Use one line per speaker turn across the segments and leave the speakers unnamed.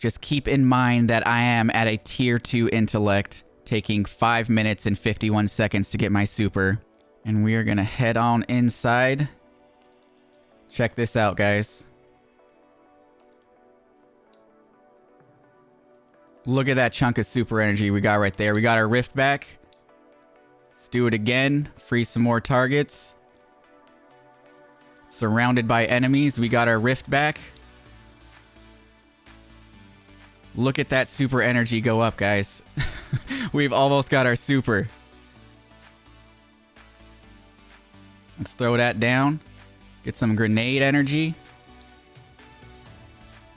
Just keep in mind that I am at a tier 2 intellect, taking 5 minutes and 51 seconds to get my super. And we are going to head on inside. Check this out, guys. Look at that chunk of super energy we got right there. We got our rift back. Let's do it again. Free some more targets. Surrounded by enemies. We got our rift back. Look at that super energy go up, guys. We've almost got our super. Let's throw that down. Get some grenade energy.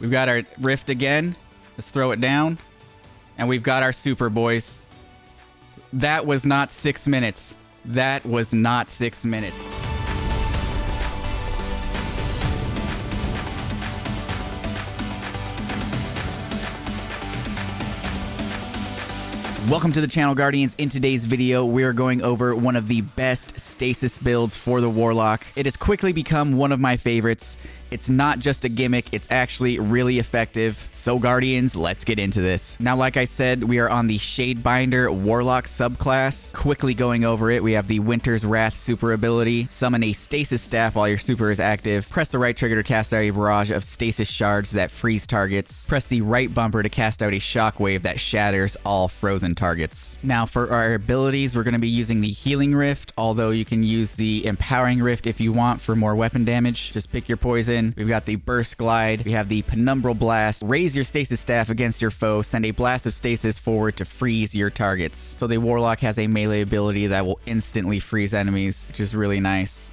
We've got our rift again. Let's throw it down. And we've got our super, boys. That was not 6 minutes. That was not 6 minutes. Welcome to the channel, Guardians. In today's video, we are going over one of the best stasis builds for the Warlock. It has quickly become one of my favorites. It's not just a gimmick, it's actually really effective. So Guardians, let's get into this. Now, like I said, we are on the Shadebinder Warlock subclass. Quickly going over it, we have the Winter's Wrath super ability. Summon a stasis staff while your super is active. Press the right trigger to cast out a barrage of stasis shards that freeze targets. Press the right bumper to cast out a shockwave that shatters all frozen targets. Now, for our abilities, we're going to be using the Healing Rift, although you can use the Empowering Rift if you want for more weapon damage. Just pick your poison. We've got the Burst Glide. We have the Penumbral Blast. Raise your stasis staff against your foe. Send a blast of stasis forward to freeze your targets. So the Warlock has a melee ability that will instantly freeze enemies, which is really nice.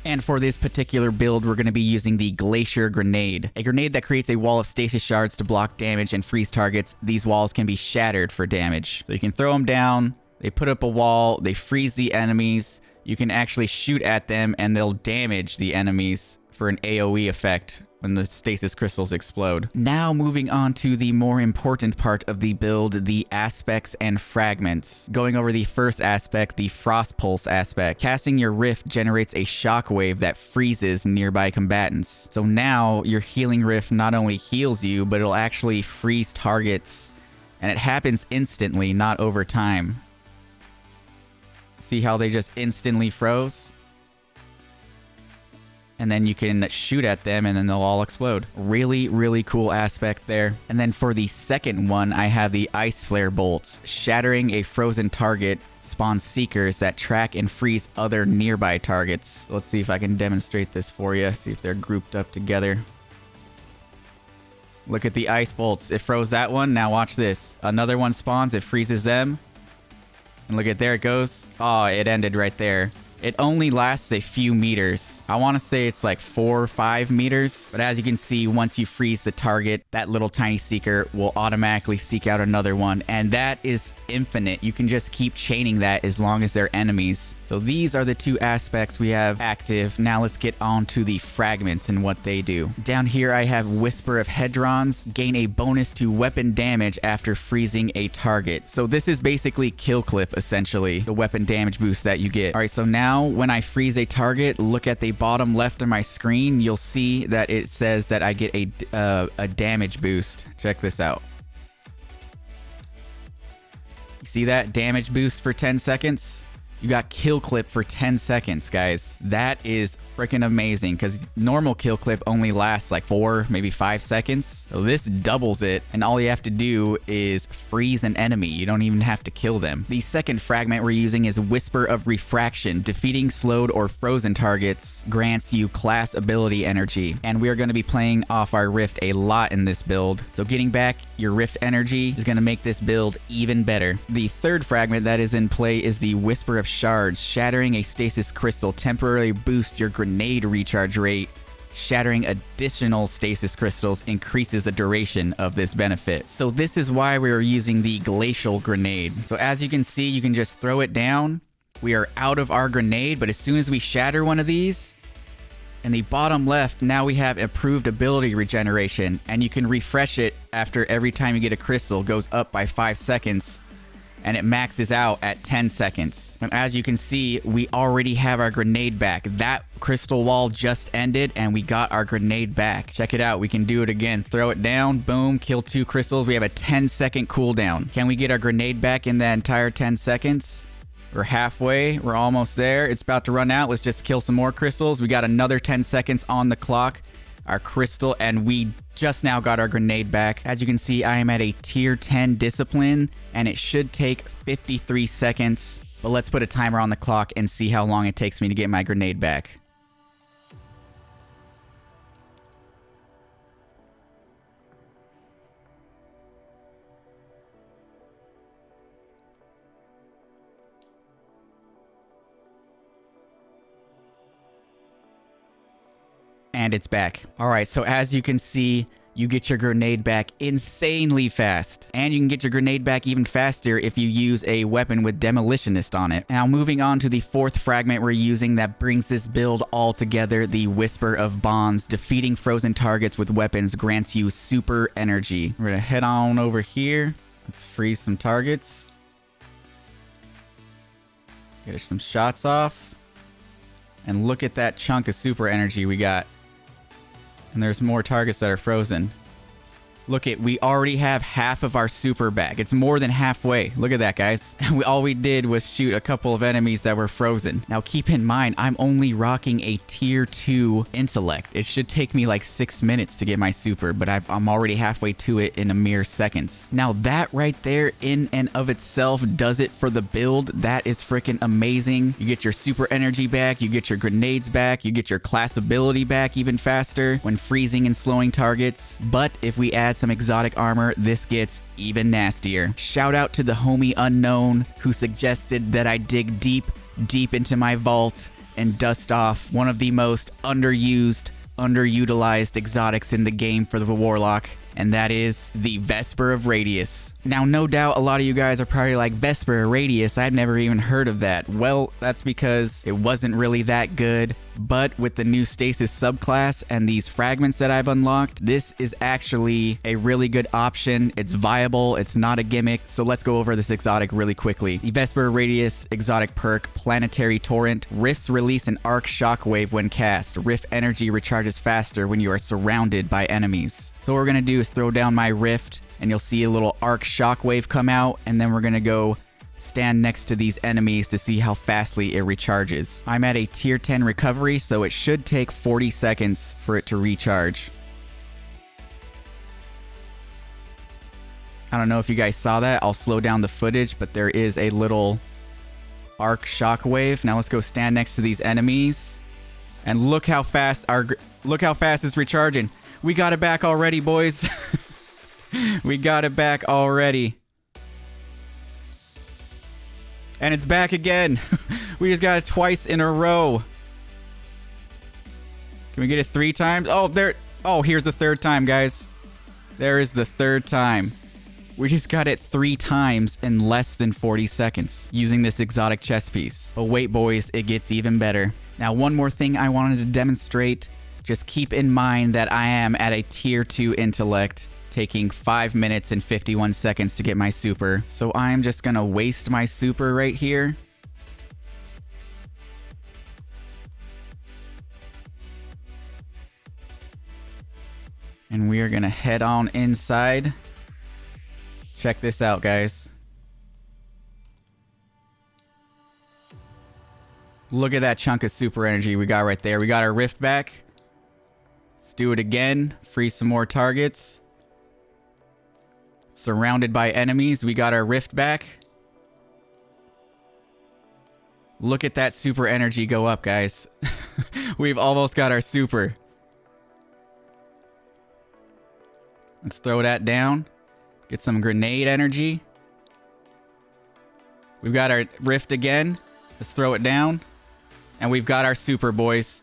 And for this particular build, we're going to be using the Glacier Grenade, a grenade that creates a wall of stasis shards to block damage and freeze targets. These walls can be shattered for damage. So you can throw them down, they put up a wall, they freeze the enemies. You can actually shoot at them and they'll damage the enemies for an AoE effect when the stasis crystals explode. Now moving on to the more important part of the build, the aspects and fragments. Going over the first aspect, the Frost Pulse aspect. Casting your Rift generates a shockwave that freezes nearby combatants. So now your Healing Rift not only heals you, but it'll actually freeze targets. And it happens instantly, not over time. See how they just instantly froze? And then you can shoot at them and then they'll all explode. Really, really cool aspect there. And then for the second one, I have the Ice Flare Bolts. Shattering a frozen target spawns Seekers that track and freeze other nearby targets. Let's see if I can demonstrate this for you. See if they're grouped up together. Look at the Ice Bolts. It froze that one. Now watch this. Another one spawns. It freezes them. And look at, there it goes. Oh, it ended right there. It only lasts a few meters. I want to say it's like 4 or 5 meters. But as you can see, once you freeze the target, that little tiny Seeker will automatically seek out another one. And that is infinite. You can just keep chaining that as long as they're enemies. So these are the two aspects we have active. Now let's get on to the fragments and what they do. Down here I have Whisper of Hedrons. Gain a bonus to weapon damage after freezing a target. So this is basically Kill Clip, essentially. The weapon damage boost that you get. Alright, so now when I freeze a target, look at the bottom left of my screen. You'll see that it says that I get a damage boost. Check this out. You see that? Damage boost for 10 seconds? You got Kill Clip for 10 seconds, guys. That is freaking amazing because normal Kill Clip only lasts like 4, maybe 5 seconds. So this doubles it, and all you have to do is freeze an enemy. You don't even have to kill them. The second fragment we're using is Whisper of Refraction. Defeating slowed or frozen targets grants you class ability energy. And we are going to be playing off our Rift a lot in this build. So getting back your Rift energy is going to make this build even better. The third fragment that is in play is the Whisper of Shards. Shattering a stasis crystal temporarily boosts your grenade recharge rate. Shattering additional stasis crystals increases the duration of this benefit. So this is why we are using the Glacial Grenade. So as you can see, you can just throw it down. We are out of our grenade, but as soon as we shatter one of these, in the bottom left, now we have improved ability regeneration, and you can refresh it after every time you get a crystal. Goes up by 5 seconds. and it maxes out at 10 seconds. And as you can see, we already have our grenade back. That crystal wall just ended and we got our grenade back. Check it out. We can do it again. Throw it down. Boom. Kill 2 crystals. We have a 10-second cooldown. Can we get our grenade back in that entire 10 seconds? We're halfway. We're almost there. It's about to run out. Let's just kill some more crystals. We got another 10 seconds on the clock. Our crystal, and we just now got our grenade back. As you can see, I am at a tier 10 discipline, and it should take 53 seconds. But let's put a timer on the clock and see how long it takes me to get my grenade back. And it's back. All right, so as you can see, you get your grenade back insanely fast. And you can get your grenade back even faster if you use a weapon with Demolitionist on it. Now, moving on to the 4th fragment we're using that brings this build all together, the Whisper of Bonds. Defeating frozen targets with weapons grants you super energy. We're gonna head on over here. Let's freeze some targets. Get some shots off. And look at that chunk of super energy we got. And there's more targets that are frozen. Look at, we already have half of our super back. It's more than halfway. Look at that, guys. All we did was shoot a couple of enemies that were frozen. Now, keep in mind, I'm only rocking a tier 2 intellect. It should take me like 6 minutes to get my super, but I'm already halfway to it in a mere seconds. Now, that right there in and of itself does it for the build. That is freaking amazing. You get your super energy back. You get your grenades back. You get your class ability back even faster when freezing and slowing targets. But if we add some exotic armor, this gets even nastier. Shout out to the homie Unknown who suggested that I dig deep into my vault and dust off one of the most underutilized exotics in the game for the Warlock, and that is the Vesper of Radius. Now, no doubt a lot of you guys are probably like, Vesper of Radius, I've never even heard of that. Well, that's because it wasn't really that good, but with the new Stasis subclass and these fragments that I've unlocked, this is actually a really good option. It's viable, it's not a gimmick, so let's go over this exotic really quickly. The Vesper of Radius exotic perk, Planetary Torrent. Rifts release an arc shockwave when cast. Rift energy recharges faster when you are surrounded by enemies. So what we're going to do is throw down my rift, and you'll see a little arc shockwave come out, and then we're going to go stand next to these enemies to see how fastly it recharges. I'm at a tier 10 recovery, so it should take 40 seconds for it to recharge. I don't know if you guys saw that. I'll slow down the footage, but there is a little arc shockwave. Now let's go stand next to these enemies, and look how fast it's recharging. We got it back already, boys. We got it back already. And it's back again. We just got it twice in a row. Can we get it 3 times? Oh, there. Oh, here's the 3rd time, guys. There is the 3rd time. We just got it 3 times in less than 40 seconds using this exotic chess piece. But wait, boys, it gets even better. Now, one more thing I wanted to demonstrate. Just keep in mind that I am at a tier 2 intellect, taking 5 minutes and 51 seconds to get my super. So I'm just gonna waste my super right here. And we are gonna head on inside. Check this out, guys. Look at that chunk of super energy we got right there. We got our rift back. Let's do it again. Freeze some more targets. Surrounded by enemies. We got our rift back. Look at that super energy go up, guys. We've almost got our super. Let's throw that down. Get some grenade energy. We've got our rift again. Let's throw it down. And we've got our super, boys.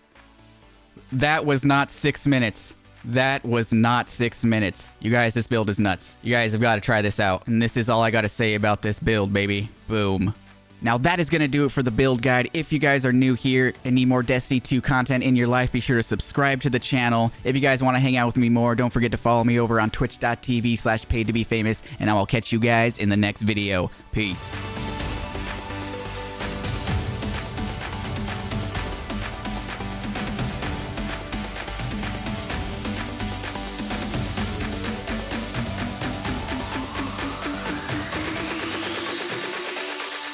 That was not 6 minutes. That was not 6 minutes. You guys, this build is nuts. You guys have got to try this out. And this is all I got to say about this build, baby. Boom. Now that is going to do it for the build guide. If you guys are new here and need more Destiny 2 content in your life, be sure to subscribe to the channel. If you guys want to hang out with me more, don't forget to follow me over on twitch.tv/paidtobeFamous, and I will catch you guys in the next video. Peace.